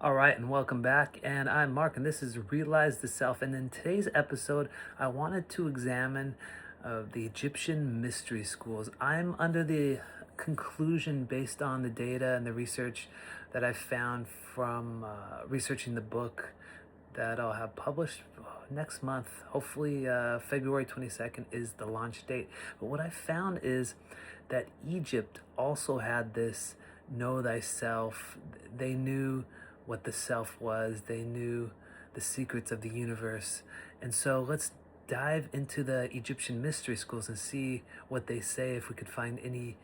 All right, and welcome back. And I'm Mark, and this is Realize the Self. And in today's episode, I wanted to examine the Egyptian mystery schools. I'm under the conclusion, based on the data and the research that I found from researching the book that I'll have published next month. Hopefully, February 22nd is the launch date. But what I found is that Egypt also had this know thyself. They knew what the self was, they knew the secrets of the universe. And so let's dive into the Egyptian mystery schools and see what they say, if we could find any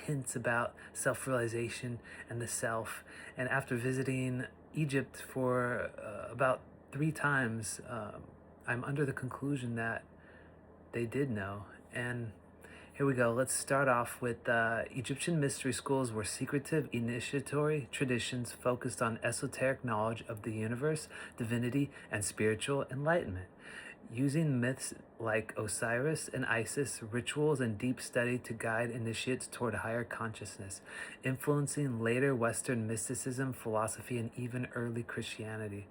hints about self-realization and the self. And after visiting Egypt for about 3 times, I'm under the conclusion that they did know. And here we go. Let's start off with Egyptian mystery schools were secretive initiatory traditions focused on esoteric knowledge of the universe, divinity, and spiritual enlightenment. Using myths like Osiris and Isis, rituals, and deep study to guide initiates toward higher consciousness, influencing later Western mysticism, philosophy, and even early Christianity.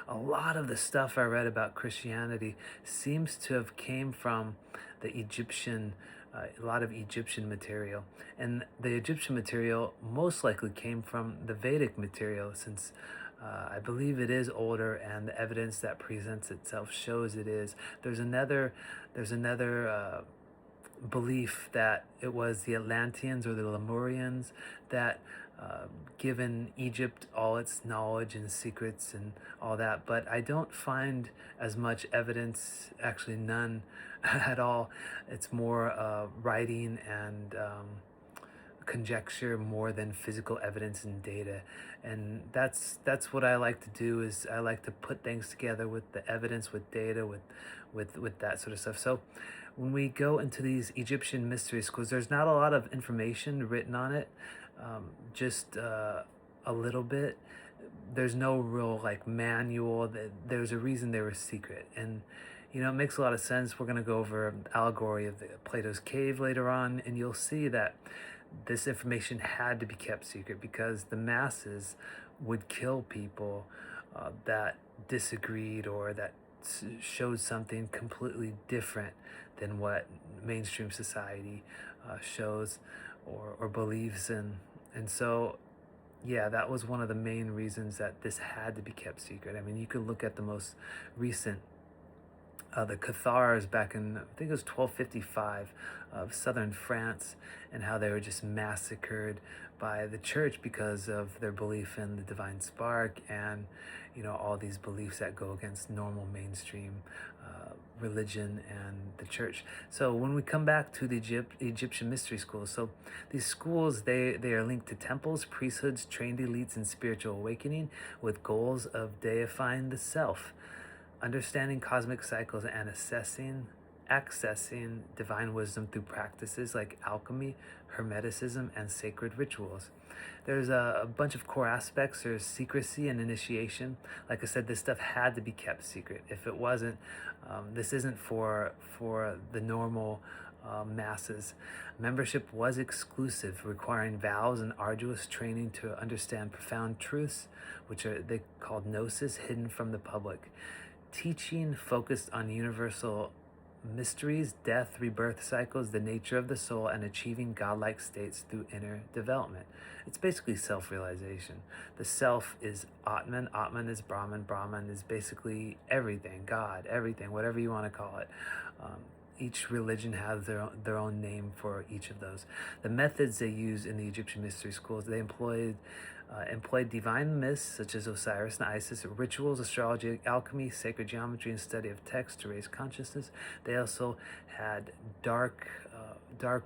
A lot of the stuff I read about Christianity seems to have came from the Egyptian, a lot of Egyptian material. And the Egyptian material most likely came from the Vedic material, since I believe it is older, and the evidence that presents itself shows it is. There's another belief that it was the Atlanteans or the Lemurians that given Egypt all its knowledge and secrets and all that, but I don't find as much evidence, actually none at all. It's more writing and conjecture more than physical evidence and data. And that's what I like to do, is I like to put things together with the evidence, with data, with that sort of stuff. So when we go into these Egyptian mystery schools, there's not a lot of information written on it, just a little bit. There's no real like manual. There's a reason they were secret. And it makes a lot of sense. We're going to go over allegory of Plato's cave later on, and you'll see that this information had to be kept secret because the masses would kill people that disagreed or that showed something completely different than what mainstream society shows or believes in. And so, yeah, that was one of the main reasons that this had to be kept secret. I mean, you could look at the most recent the Cathars back in, I think it was 1255, of southern France, and how they were just massacred by the church because of their belief in the divine spark and, all these beliefs that go against normal mainstream religion and the church. So when we come back to the Egyptian mystery schools, so these schools, they are linked to temples, priesthoods, trained elites in spiritual awakening with goals of deifying the self, understanding cosmic cycles, and accessing divine wisdom through practices like alchemy, hermeticism, and sacred rituals. There's a bunch of core aspects. There's secrecy and initiation. Like I said, this stuff had to be kept secret. If it wasn't, this isn't for the normal masses. Membership was exclusive, requiring vows and arduous training to understand profound truths, which are they called gnosis, hidden from the public. Teaching focused on universal mysteries, death, rebirth cycles, the nature of the soul, and achieving godlike states through inner development. It's basically self-realization. The self is Atman, Atman is Brahman, Brahman is basically everything, God, everything, whatever you want to call it. Each religion has their own name for each of those. The methods they used in the Egyptian mystery schools, they employed divine myths such as Osiris and Isis, rituals, astrology, alchemy, sacred geometry, and study of text to raise consciousness. They also had dark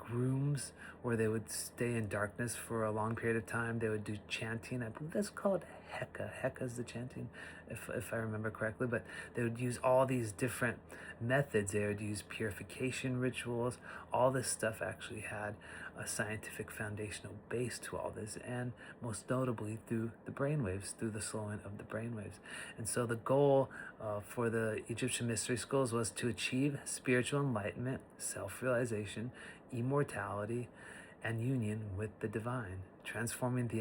rooms where they would stay in darkness for a long period of time. They would do chanting. I believe that's called Heka. Heka is the chanting, if I remember correctly. But they would use all these different methods. They would use purification rituals. All this stuff actually had a scientific foundational base to all this, and most notably through the brainwaves, through the slowing of the brainwaves. And so the goal for the Egyptian mystery schools was to achieve spiritual enlightenment, self-realization, immortality, and union with the divine, transforming the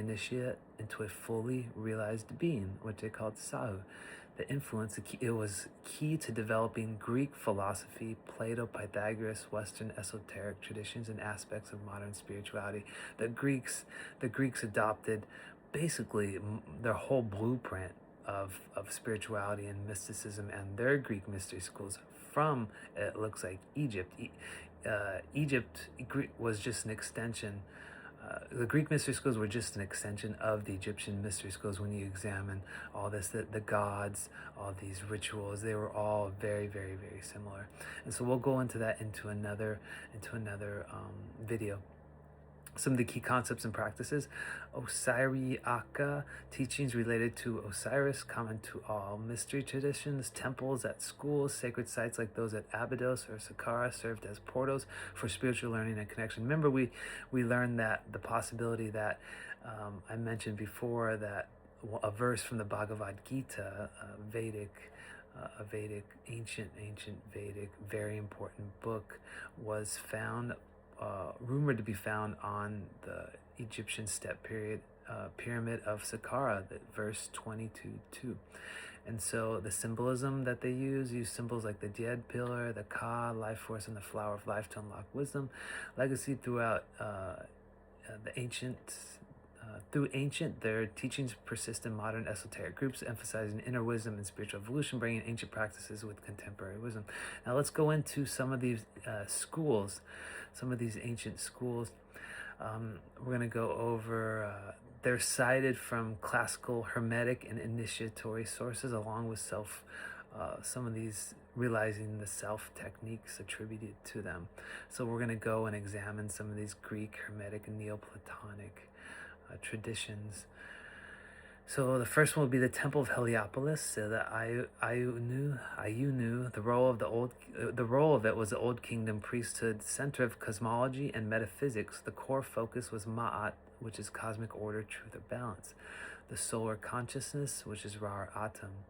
into a fully realized being, which they called Sahu. The influence, it was key to developing Greek philosophy, Plato, Pythagoras, Western esoteric traditions, and aspects of modern spirituality. The Greeks adopted basically their whole blueprint of spirituality and mysticism and their Greek mystery schools from, it looks like, Egypt. Egypt was just an extension. The Greek mystery schools were just an extension of the Egyptian mystery schools. When you examine all this, the gods, all these rituals, they were all very, very, very similar. And so we'll go into that into another video. Some of the key concepts and practices: Osiriaka, teachings related to Osiris, common to all mystery traditions. Temples at schools, sacred sites like those at Abydos or Saqqara served as portals for spiritual learning and connection. Remember, we learned that the possibility that I mentioned before, that a verse from the Bhagavad Gita, a Vedic, ancient Vedic, very important book, was found, rumored to be found on the Egyptian step pyramid of Saqqara, verse 22:2. And so the symbolism that they use symbols like the Jed pillar, the Ka, life force, and the flower of life to unlock wisdom. Legacy throughout the ancient. Through ancient, their teachings persist in modern esoteric groups, emphasizing inner wisdom and spiritual evolution, bringing ancient practices with contemporary wisdom. Now let's go into some of these schools, some of these ancient schools. We're going to go over, they're cited from classical, hermetic, and initiatory sources, along with some of these realizing the self techniques attributed to them. So we're going to go and examine some of these Greek, hermetic, and Neoplatonic traditions. So the first one will be the Temple of Heliopolis, the Iunu. The role of it was the Old Kingdom priesthood, center of cosmology and metaphysics. The core focus was Ma'at, which is cosmic order, truth, or balance. The solar consciousness, which is Ra or Atum.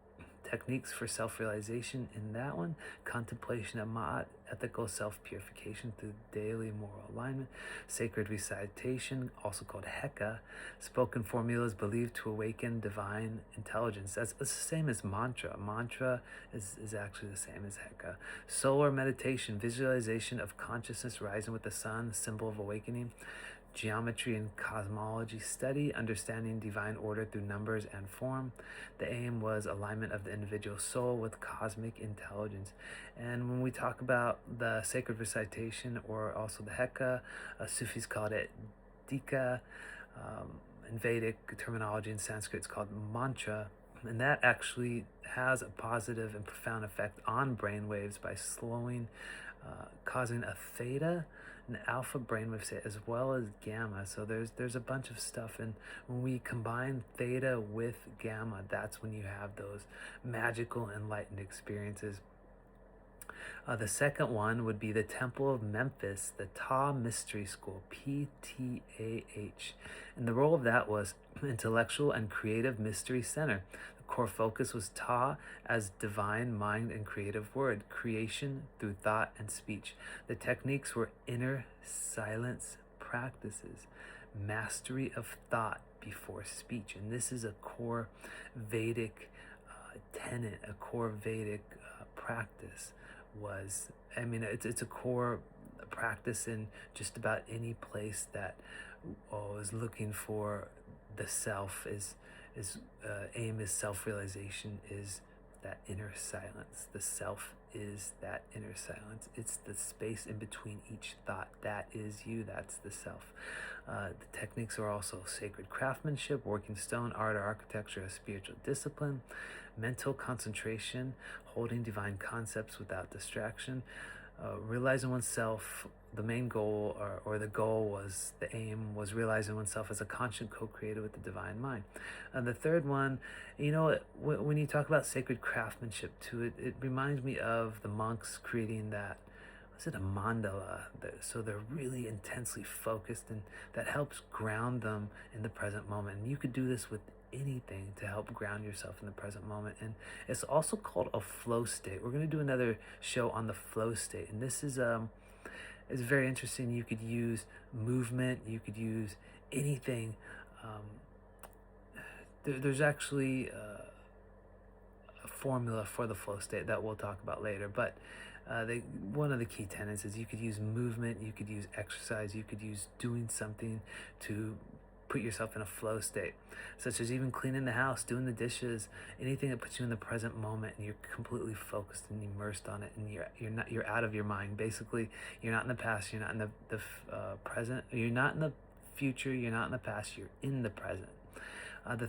Techniques for self-realization in that one: contemplation of Ma'at, ethical self-purification through daily moral alignment. Sacred recitation, also called Heka, spoken formulas believed to awaken divine intelligence. That's the same as mantra. Mantra is actually the same as Heka. Solar meditation, visualization of consciousness rising with the sun, symbol of awakening. Geometry and cosmology study, understanding divine order through numbers and form. The aim was alignment of the individual soul with cosmic intelligence. And when we talk about the sacred recitation, or also the Heka, Sufis called it Dika. In Vedic terminology, in Sanskrit, it's called mantra. And that actually has a positive and profound effect on brain waves by slowing, causing a theta, an alpha brainwave state, as well as gamma. So there's a bunch of stuff, and when we combine theta with gamma, that's when you have those magical enlightened experiences. The second one would be the Temple of Memphis, the Ptah Mystery School, Ptah. And the role of that was intellectual and creative mystery center. The core focus was Ptah as divine mind and creative word, creation through thought and speech. The techniques were inner silence practices, mastery of thought before speech. And this is a core Vedic tenet, a core Vedic practice. It's a core practice in just about any place that is looking for the self. Aim is self-realization, is that inner silence. The self is that inner silence. It's the space in between each thought. That is you. That's the self. The techniques are also sacred craftsmanship, working stone, art or architecture, a spiritual discipline, mental concentration, holding divine concepts without distraction, realizing oneself. The main goal, or the goal was, the aim was realizing oneself as a conscious co-creator with the divine mind. And the third one, when you talk about sacred craftsmanship too, it reminds me of the monks creating that, was it a mandala? So they're really intensely focused, and that helps ground them in the present moment. And you could do this with anything to help ground yourself in the present moment. And it's also called a flow state. We're going to do another show on the flow state, and this is it's very interesting. You could use movement, you could use anything there's actually a formula for the flow state that we'll talk about later, but one of the key tenets is you could use movement, you could use exercise, you could use doing something to put yourself in a flow state, such as even cleaning the house, doing the dishes, anything that puts you in the present moment and you're completely focused and immersed on it, and you're out of your mind. Basically, you're not in the past, you're not in the present, you're not in the future, you're not in the past, you're in the present. The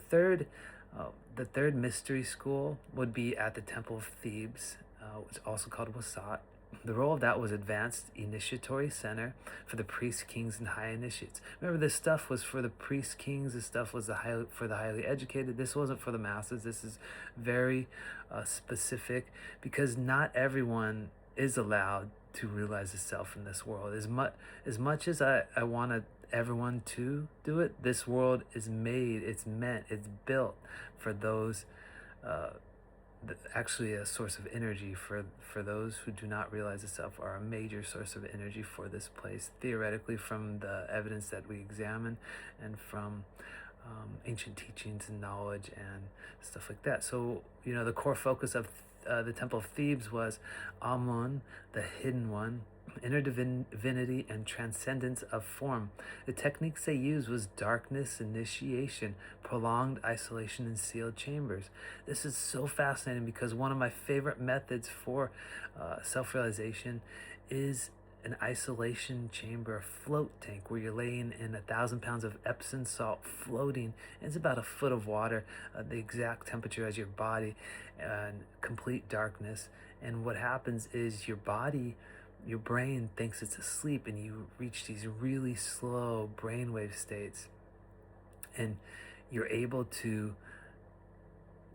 third mystery school would be at the Temple of Thebes, which is also called Wasat. The role of that was advanced initiatory center for the priests, kings, and high initiates. Remember, this stuff was for the priests, kings. This stuff was for the highly educated. This wasn't for the masses. This is very specific, because not everyone is allowed to realize the self in this world. As much as I want everyone to do it, this world is made, it's meant, it's built for those, actually a source of energy for those who do not realize the self, are a major source of energy for this place, theoretically, from the evidence that we examine and from ancient teachings and knowledge and stuff like that. So, the core focus of the Temple of Thebes was Amun, the hidden one, inner divinity, and transcendence of form. The techniques they used was darkness initiation, prolonged isolation in sealed chambers. This is so fascinating, because one of my favorite methods for self-realization is an isolation chamber, a float tank, where you're laying in 1,000 pounds of Epsom salt floating. And it's about a foot of water, the exact temperature as your body, and complete darkness. And what happens is your brain thinks it's asleep, and you reach these really slow brainwave states, and you're able to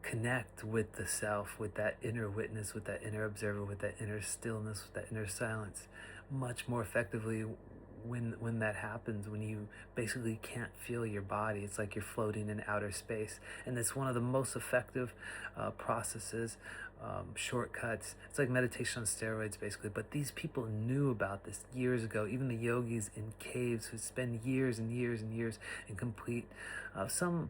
connect with the self, with that inner witness, with that inner observer, with that inner stillness, with that inner silence, much more effectively when that happens, when you basically can't feel your body. It's like you're floating in outer space, and it's one of the most effective processes, shortcuts. It's like meditation on steroids, basically. But these people knew about this years ago. Even the yogis in caves who spend years and years and years in complete, some,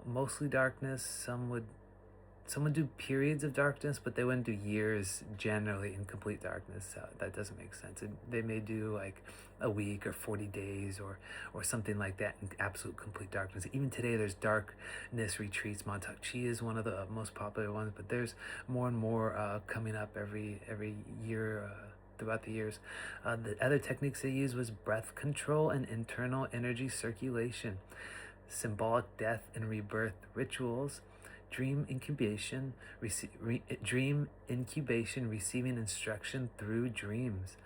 mostly darkness. Some would do periods of darkness, but they wouldn't do years generally in complete darkness. That doesn't make sense. They may do like a week or 40 days or something like that in absolute complete darkness. Even today, there's darkness retreats. Montauk Chi is one of the most popular ones, but there's more and more coming up every year. Throughout the years. The other techniques they used was breath control and internal energy circulation, symbolic death and rebirth rituals, dream incubation, receiving instruction through dreams.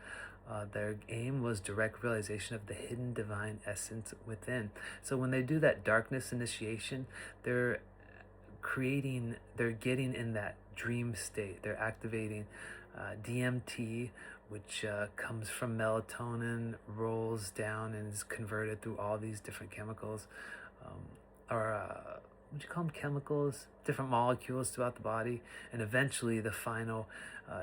Their aim was direct realization of the hidden divine essence within. So when they do that darkness initiation, they're getting in that dream state. They're activating DMT, which comes from melatonin, rolls down and is converted through all these different chemicals, what do you call them, chemicals, different molecules throughout the body, and eventually the final,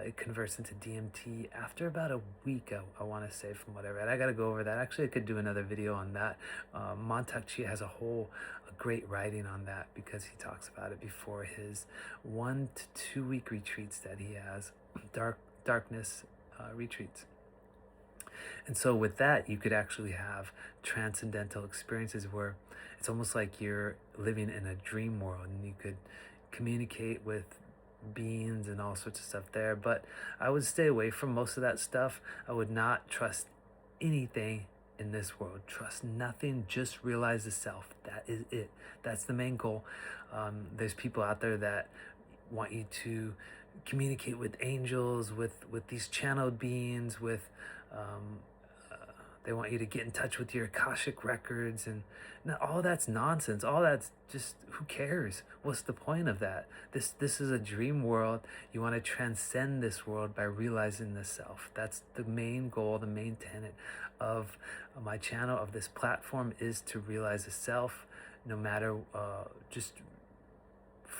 it converts into DMT after about a week, I want to say, from what I read. I got to go over that. Actually, I could do another video on that. Montauk Chi has a great writing on that, because he talks about it before his 1 to 2 week retreats that he has, darkness retreats. And so with that, you could actually have transcendental experiences where it's almost like you're living in a dream world, and you could communicate with beings and all sorts of stuff there. But I would stay away from most of that stuff. I would not trust anything in this world. Trust nothing. Just realize the self. That is it. That's the main goal. There's people out there that want you to communicate with angels, with these channeled beings, with they want you to get in touch with your Akashic records, and now all that's nonsense. All that's just, who cares? What's the point of that? This is a dream world. You want to transcend this world by realizing the self. That's the main goal, the main tenet of my channel, of this platform, is to realize the self, no matter just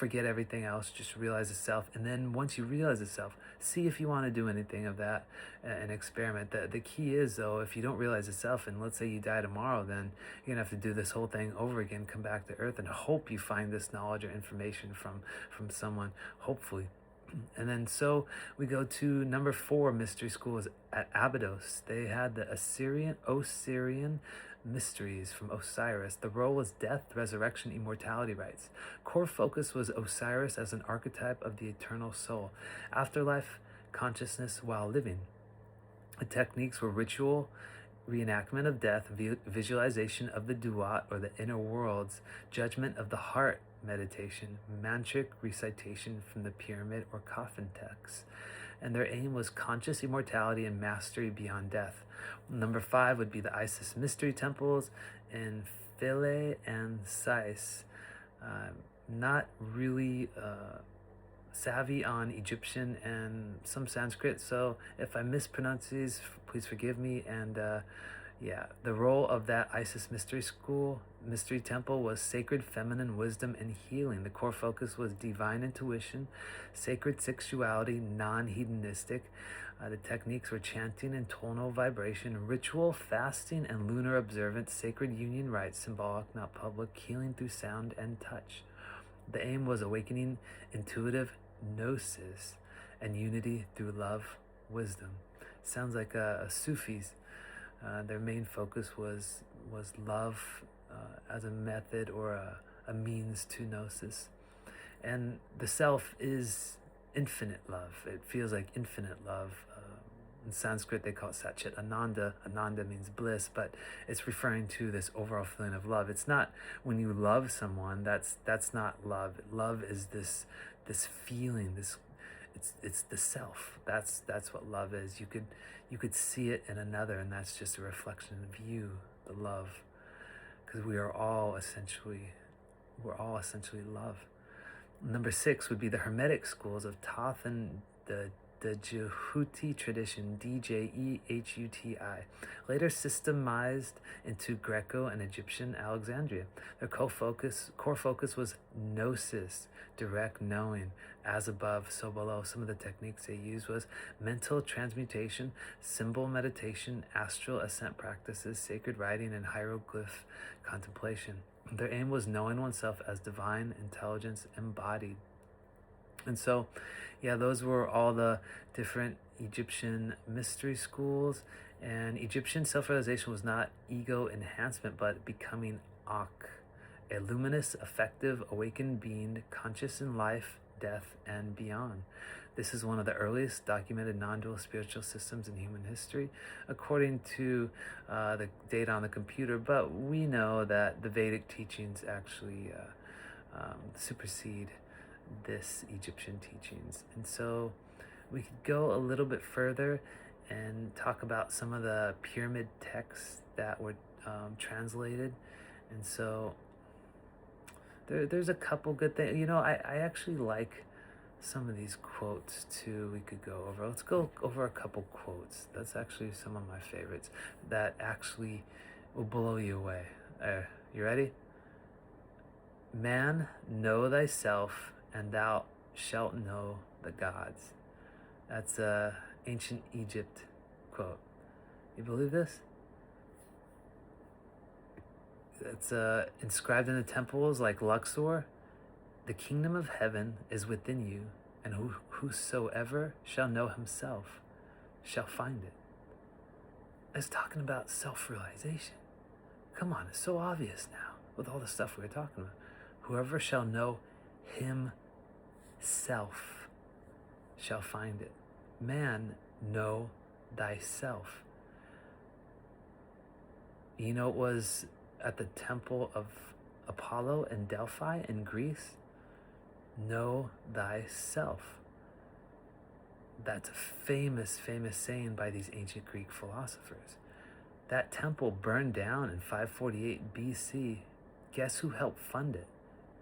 forget everything else, just realize the self. And then once you realize the self, see if you want to do anything of that and experiment. The key is, though, if you don't realize the self, and let's say you die tomorrow, then you're going to have to do this whole thing over again, come back to earth, and hope you find this knowledge or information from someone, hopefully. And then so we go to number 4 mystery schools at Abydos. They had the Osirian mysteries from Osiris. The role was death, resurrection, immortality rites. Core focus was Osiris as an archetype of the eternal soul, afterlife consciousness while living. The techniques were ritual, reenactment of death, visualization of the duat or the inner worlds, judgment of the heart, meditation, mantric recitation from the pyramid or coffin texts. And their aim was conscious immortality and mastery beyond death. Number 5 would be the Isis mystery temples in Philae and Sais. Not really savvy on Egyptian and some Sanskrit, so if I mispronounce these, please forgive me. And yeah, the role of that Isis mystery temple was sacred feminine wisdom and healing. The core focus was divine intuition, sacred sexuality, non-hedonistic. The techniques were chanting and tonal vibration, ritual, fasting, and lunar observance, sacred union rites, symbolic, not public, healing through sound and touch. The aim was awakening intuitive gnosis and unity through love, wisdom. Sounds like a Sufis. Their main focus was love as a method or a means to gnosis. And the self is infinite love. It feels like infinite love. In Sanskrit, they call it Satchit Ananda. Ananda means bliss, but it's referring to this overall feeling of love. It's not when you love someone, that's not love. Love is this feeling, it's the self. That's what love is. You could see it in another, and that's just a reflection of you, the love. Because we're all essentially love. Number 6 would be the Hermetic schools of Thoth and the Jehuti tradition, Djehuti, later systemized into Greco and Egyptian Alexandria. Their core focus was gnosis, direct knowing, as above, so below. Some of the techniques they used was mental transmutation, symbol meditation, astral ascent practices, sacred writing, and hieroglyph contemplation. Their aim was knowing oneself as divine intelligence embodied. And so, yeah, those were all the different Egyptian mystery schools. And Egyptian self-realization was not ego enhancement, but becoming Ak, a luminous, effective, awakened being, conscious in life, death, and beyond. This is one of the earliest documented non-dual spiritual systems in human history, according to the data on the computer. But we know that the Vedic teachings actually supersede this Egyptian teachings. And so we could go a little bit further and talk about some of the pyramid texts that were translated. And so there's a couple good things. You know, I actually like some of these quotes too. We could go over. Let's go over a couple quotes. That's actually some of my favorites that actually will blow you away. You ready? Man, know thyself, and thou shalt know the gods. That's a ancient Egypt quote. You believe this? It's inscribed in the temples like Luxor. The kingdom of heaven is within you, and whosoever shall know himself shall find it. It's talking about self-realization. Come on, it's so obvious now with all the stuff we were talking about. Whoever shall know himself shall find it. Man, know thyself. You know, it was at the temple of Apollo in Delphi in Greece. Know thyself. That's a famous saying by these ancient Greek philosophers. That temple burned down in 548 BC. Guess who helped fund it?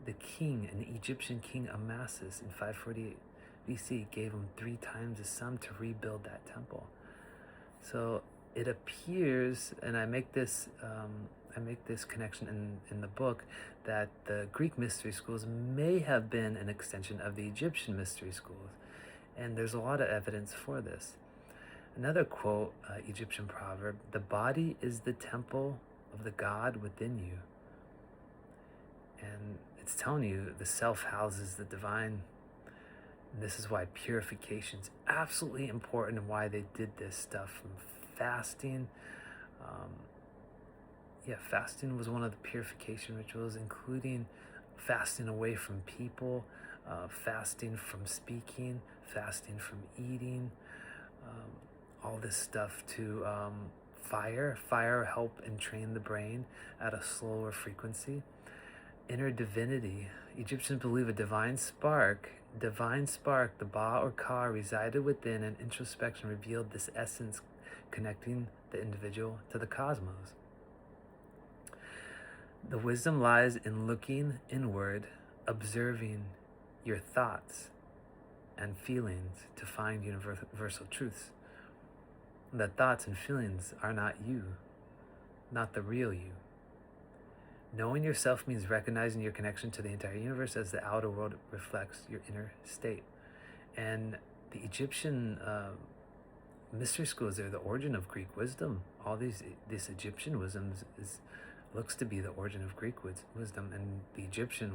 The king, an Egyptian king Amasis in 548 BC, gave him 3 times the sum to rebuild that temple. So it appears, and I make this, I make this connection in the book that the Greek mystery schools may have been an extension of the Egyptian mystery schools. And there's a lot of evidence for this. Another quote, Egyptian proverb, "The body is the temple of the God within you." And it's telling you the self houses the divine. And this is why purification is absolutely important and why they did this stuff from fasting. Fasting was one of the purification rituals, including fasting away from people, fasting from speaking, fasting from eating, all this stuff to fire help entrain the brain at a slower frequency. Inner divinity. Egyptians believe a divine spark, the Ba or Ka, resided within, and introspection revealed this essence connecting the individual to the cosmos. The wisdom lies in looking inward, observing your thoughts and feelings to find universal truths. The thoughts and feelings are not you, not the real you. Knowing yourself means recognizing your connection to the entire universe as the outer world reflects your inner state. And the Egyptian mystery schools are the origin of Greek wisdom. All this Egyptian wisdom looks to be the origin of Greek wisdom, and the Egyptian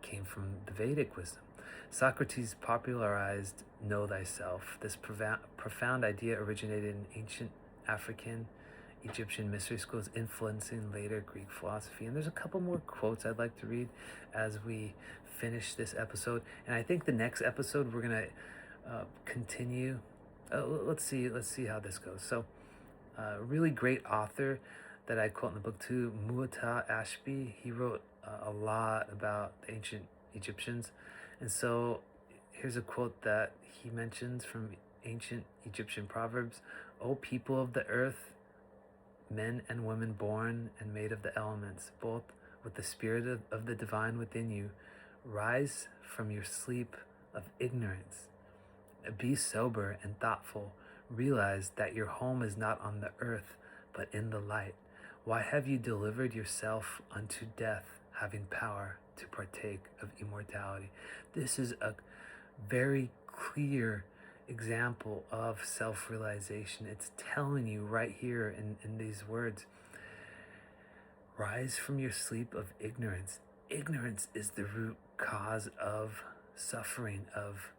came from the Vedic wisdom. Socrates popularized know thyself. This profound idea originated in ancient African Egyptian mystery schools, influencing later Greek philosophy. And there's a couple more quotes I'd like to read as we finish this episode. And I think the next episode we're gonna continue. Let's see how this goes. So, really great author that I quote in the book too, Muata Ashby. He wrote a lot about the ancient Egyptians, and so here's a quote that he mentions from ancient Egyptian proverbs: "O people of the earth, men and women born and made of the elements, both with the spirit of the divine within you, rise from your sleep of ignorance. Be sober and thoughtful. Realize that your home is not on the earth, but in the light. Why have you delivered yourself unto death, having power to partake of immortality?" This is a very clear example of self-realization. It's telling you right here in these words, rise from your sleep of ignorance. Ignorance is the root cause of suffering, of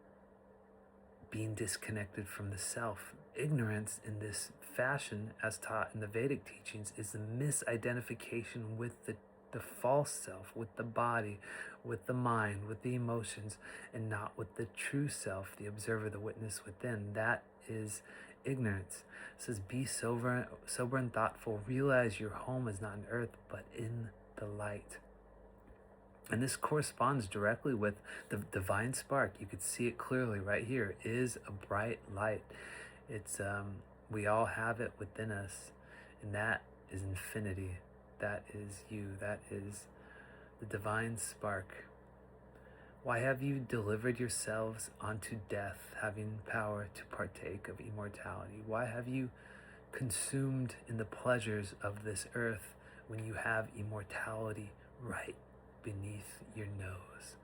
being disconnected from the self. Ignorance in this fashion, as taught in the Vedic teachings, is the misidentification with the false self, with the body, with the mind, with the emotions, and not with the true self, the observer, the witness within. That is ignorance. It says, be sober and thoughtful. Realize your home is not on earth, but in the light. And this corresponds directly with the divine spark. You could see it clearly right here. It is a bright light. It's we all have it within us, and that is infinity. That is you. That is the divine spark. Why have you delivered yourselves unto death, having power to partake of immortality? Why have you consumed in the pleasures of this earth when you have immortality right beneath your nose?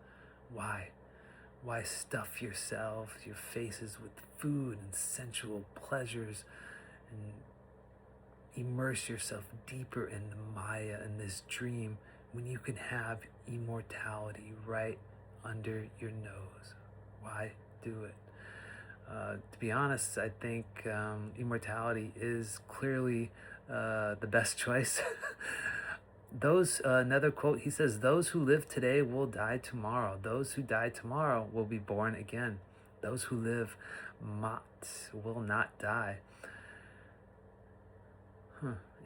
Why? Why stuff yourselves, your faces, with food and sensual pleasures, and immerse yourself deeper in the Maya, in this dream, when you can have immortality right under your nose? Why do it? To be honest, I think immortality is clearly the best choice. Another quote, he says, "Those who live today will die tomorrow. Those who die tomorrow will be born again. Those who live Ma'at will not die."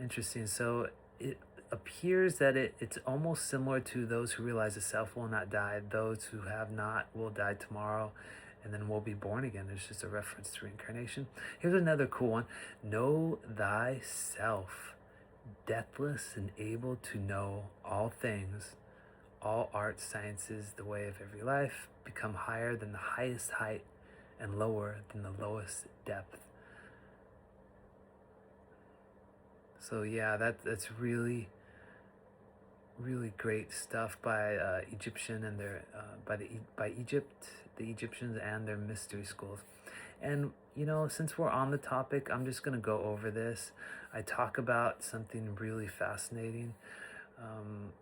Interesting. So it appears that it's almost similar to those who realize the self will not die. Those who have not will die tomorrow, and then will be born again. There's just a reference to reincarnation. Here's another cool one. "Know thyself, deathless and able to know all things. All arts, sciences, the way of every life, become higher than the highest height and lower than the lowest depth." So yeah, that's really really great stuff by Egyptian and their by Egypt, the Egyptians and their mystery schools. And since we're on the topic, I'm just gonna go over this. I talk about something really fascinating um,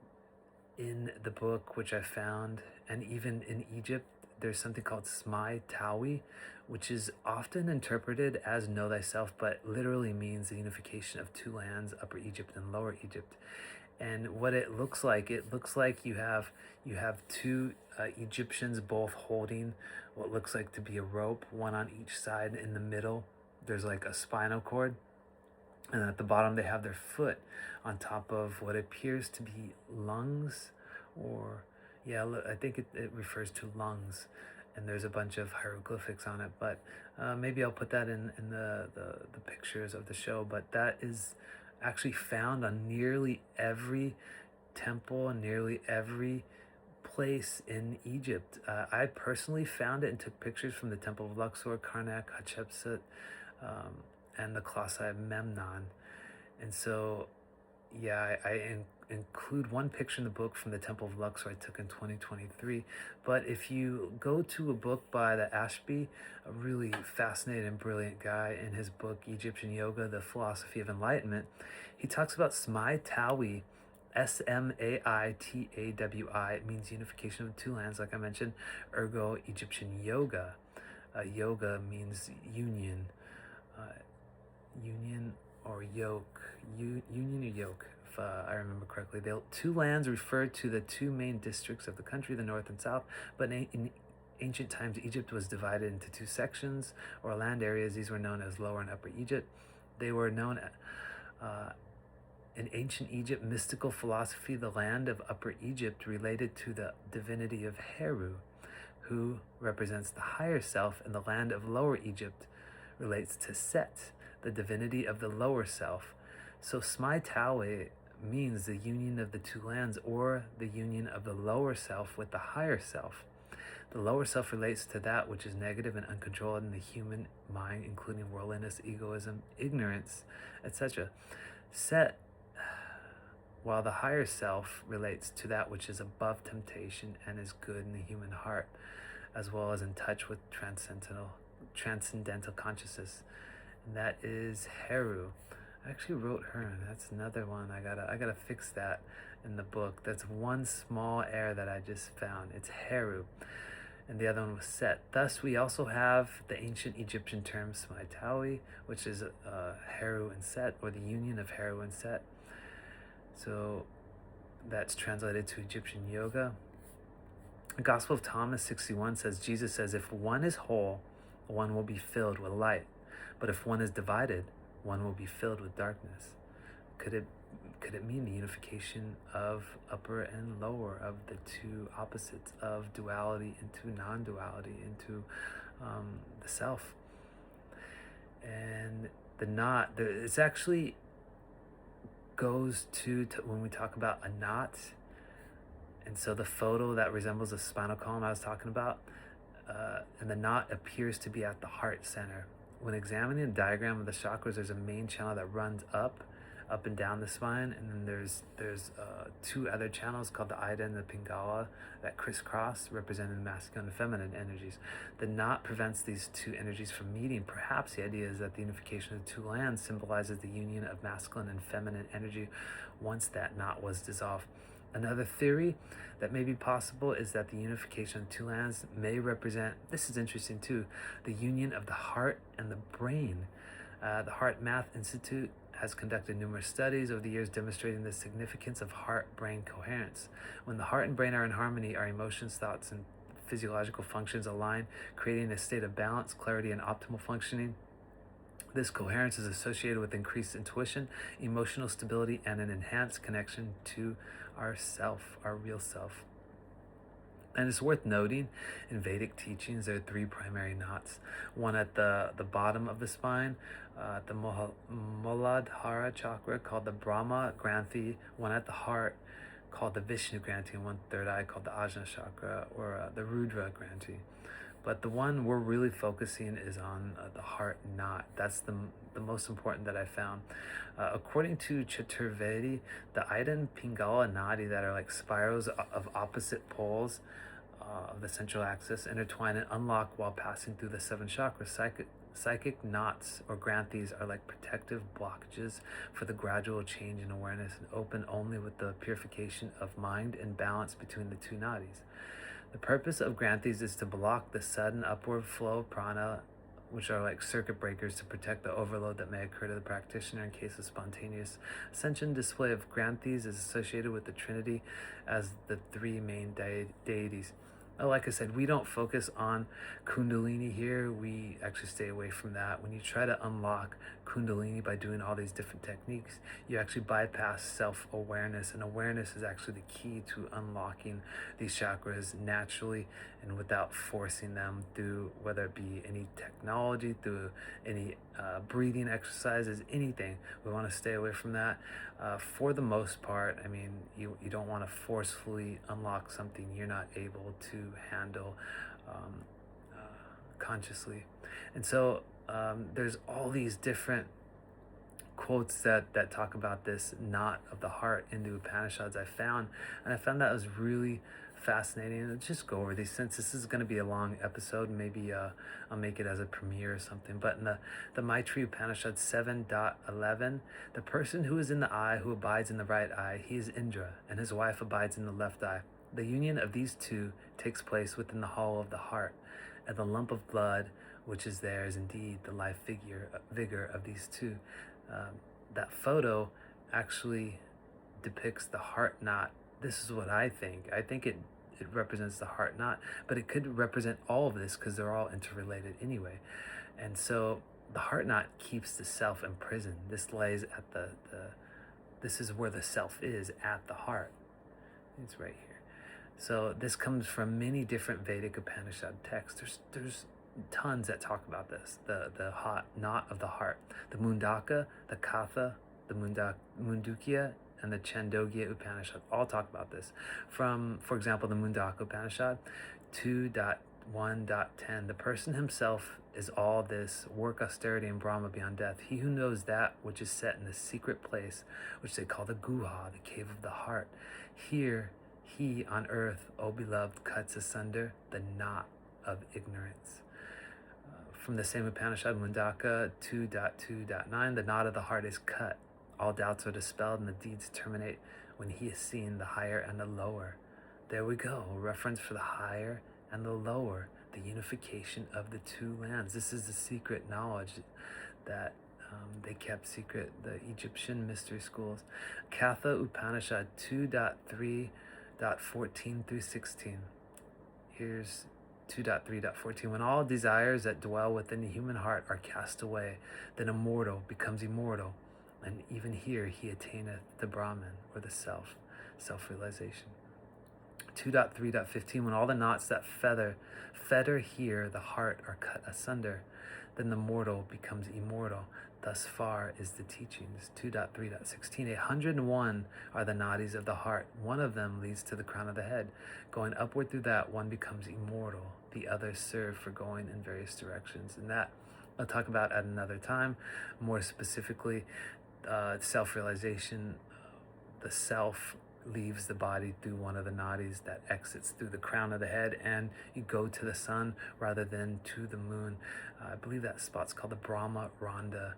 in the book, which I found, and even in Egypt, there's something called Smai Tawi, which is often interpreted as know thyself, but literally means the unification of two lands, Upper Egypt and Lower Egypt. And what it looks like you have two Egyptians both holding what looks like to be a rope, one on each side. In the middle there's like a spinal cord, and at the bottom they have their foot on top of what appears to be lungs, or yeah, I think it refers to lungs, and there's a bunch of hieroglyphics on it, but maybe I'll put that in the pictures of the show. But that is actually found on nearly every temple and nearly every place in Egypt. I personally found it and took pictures from the Temple of Luxor, Karnak, Hatshepsut, and the Colossi of Memnon. And so, yeah, I include one picture in the book from the Temple of Luxor I took in 2023. But if you go to a book by the Ashby, a really fascinating and brilliant guy, in his book Egyptian Yoga, The Philosophy of Enlightenment, he talks about Smai Tawi, Smaitawi. It means unification of two lands, like I mentioned, ergo Egyptian yoga. Yoga means union, union or yoke, union or yoke, if I remember correctly. Two lands referred to the two main districts of the country, the north and south, but in ancient times, Egypt was divided into two sections or land areas. These were known as Lower and Upper Egypt. They were known in ancient Egypt mystical philosophy. The land of Upper Egypt related to the divinity of Heru, who represents the higher self, and the land of Lower Egypt relates to Set, the divinity of the lower self. So Smai Tawi means the union of the two lands, or the union of the lower self with the higher self. The lower self relates to that which is negative and uncontrolled in the human mind, including worldliness, egoism, ignorance, etc. Set, while the higher self relates to that which is above temptation and is good in the human heart, as well as in touch with transcendental consciousness. And that is Heru. I actually wrote Hearn. That's another one. I gotta fix that in the book. That's one small error that I just found. It's Heru, and the other one was Set. Thus, we also have the ancient Egyptian term Smaitawi, which is Heru and Set, or the union of Heru and Set. So that's translated to Egyptian yoga. The Gospel of Thomas 61 says, Jesus says, if one is whole, one will be filled with light. But if one is divided, one will be filled with darkness. Could it mean the unification of upper and lower, of the two opposites of duality into non-duality, into the self? And the knot, it's actually goes to when we talk about a knot. And so the photo that resembles a spinal column I was talking about, and the knot appears to be at the heart center. When examining a diagram of the chakras, there's a main channel that runs up and down the spine, and then there's two other channels called the Ida and the Pingala that crisscross, representing the masculine and feminine energies. The knot prevents these two energies from meeting. Perhaps the idea is that the unification of the two lands symbolizes the union of masculine and feminine energy once that knot was dissolved. Another theory that may be possible is that the unification of two lands may represent, this is interesting too, the union of the heart and the brain. The Heart Math Institute has conducted numerous studies over the years demonstrating the significance of heart-brain coherence. When the heart and brain are in harmony, our emotions, thoughts, and physiological functions align, creating a state of balance, clarity, and optimal functioning. This coherence is associated with increased intuition, emotional stability, and an enhanced connection to our self, our real self. And it's worth noting, in Vedic teachings, there are three primary knots. One at the bottom of the spine, the Muladhara chakra, called the Brahma Granthi. One at the heart, called the Vishnu Granthi. And one third eye, called the Ajna chakra, or the Rudra Granthi. But the one we're really focusing is on the heart knot. That's the most important that I found. According to Chaturvedi, the Ida and Pingala nadi, that are like spirals of opposite poles of the central axis, intertwine and unlock while passing through the seven chakras. Psychic knots or granthis are like protective blockages for the gradual change in awareness, and open only with the purification of mind and balance between the two nadis. The purpose of granthis is to block the sudden upward flow of prana, which are like circuit breakers to protect the overload that may occur to the practitioner in case of spontaneous ascension. Display of granthis is associated with the Trinity as the three main deities. Like I said, we don't focus on Kundalini here. We actually stay away from that. When you try to unlock Kundalini by doing all these different techniques, you actually bypass self-awareness, and awareness is actually the key to unlocking these chakras naturally and without forcing them through, whether it be any technology, through any breathing exercises, anything. We want to stay away from that. For the most part, I mean, you don't want to forcefully unlock something you're not able to handle consciously. And so there's all these different quotes that talk about this knot of the heart in the Upanishads I found, and I found that was really fascinating. And just go over these, since this is going to be a long episode. Maybe I'll make it as a premiere or something. But in the Maitri Upanishad 7.11, the person who is in the eye, who abides in the right eye, he is Indra, and his wife abides in the left eye. The union of these two takes place within the hollow of the heart, and the lump of blood which is there is indeed the life vigor of these two. That photo actually depicts the heart knot. This is what I think. I think it represents the heart knot, but it could represent all of this because they're all interrelated anyway. And so the heart knot keeps the self imprisoned. This lays at this is where the self is, at the heart. It's right here. So this comes from many different Vedic Upanishad texts. There's tons that talk about this, the hot knot of the heart. The Mundaka, the Katha, the Mundukya, and the Chandogya Upanishad all talk about this. From, for example, the Mundaka Upanishad 2.1.10, the person himself is all this, work, austerity, and Brahma beyond death. He who knows that which is set in the secret place, which they call the Guha, the cave of the heart. Here, he on earth, O beloved, cuts asunder the knot of ignorance. From the same Upanishad, Mundaka 2.2.9, the knot of the heart is cut. All doubts are dispelled, and the deeds terminate when he is seen, the higher and the lower. There we go, a reference for the higher and the lower, the unification of the two lands. This is the secret knowledge that they kept secret, the Egyptian mystery schools. Katha Upanishad 2.3.14 through 16. Here's 2.3.14. When all desires that dwell within the human heart are cast away, then a mortal becomes immortal, and even here he attaineth the Brahman, or the self-realization. 2.3.15. When all the knots that fetter here the heart are cut asunder, then the mortal becomes immortal. Thus far is the teachings. 2.3.16. 101 are the nadis of the heart. One of them leads to the crown of the head. Going upward through that, one becomes immortal. The others serve for going in various directions. And that I'll talk about at another time. More specifically, self-realization, the self leaves the body through one of the nadis that exits through the crown of the head, and you go to the sun rather than to the moon. I believe that spot's called the Brahma Randa.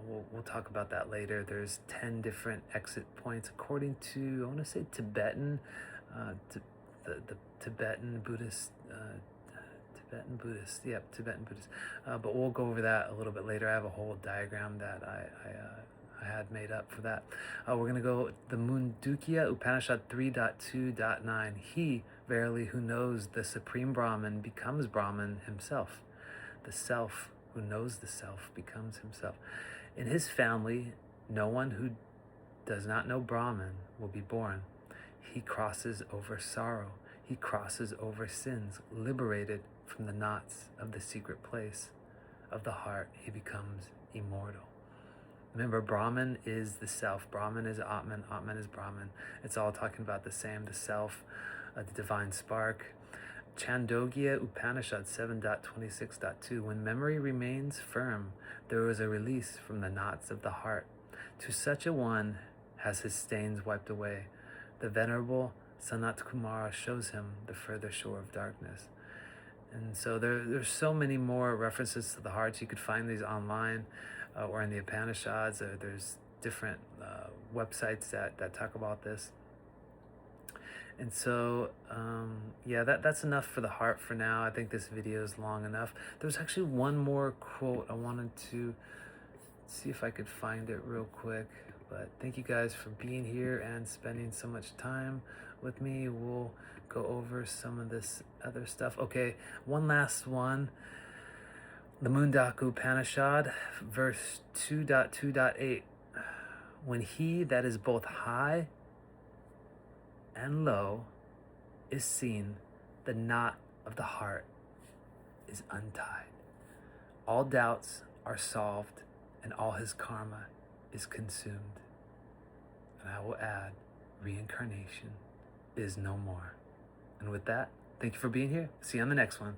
We'll talk about that later. There's 10 different exit points according to, I want to say Tibetan, the Tibetan Buddhist, Tibetan Buddhist. But we'll go over that a little bit later. I have a whole diagram that I had made up for that. We're going to go the Mundukya Upanishad 3.2.9. He, verily, who knows the Supreme Brahman becomes Brahman himself. The self who knows the self becomes himself. In his family, no one who does not know Brahman will be born. He crosses over sorrow. He crosses over sins. Liberated from the knots of the secret place of the heart, he becomes immortal. Remember, Brahman is the self. Brahman is Atman. Atman is Brahman. It's all talking about the same, the self, the divine spark. Chandogya Upanishad 7.26.2, when memory remains firm, there is a release from the knots of the heart. To such a one has his stains wiped away. The venerable Sanat Kumara shows him the further shore of darkness. And so there's so many more references to the hearts. You could find these online or in the Upanishads. There's different websites that talk about this. And so, yeah, that's enough for the heart for now. I think this video is long enough. There's actually one more quote I wanted to see if I could find it real quick. But thank you guys for being here and spending so much time with me. We'll go over some of this other stuff. Okay, one last one. The Mundaku Upanishad, verse 2.2.8. When he that is both high and low is seen, the knot of the heart is untied. All doubts are solved, and all his karma is consumed. And I will add, reincarnation is no more. And with that, thank you for being here. See you on the next one.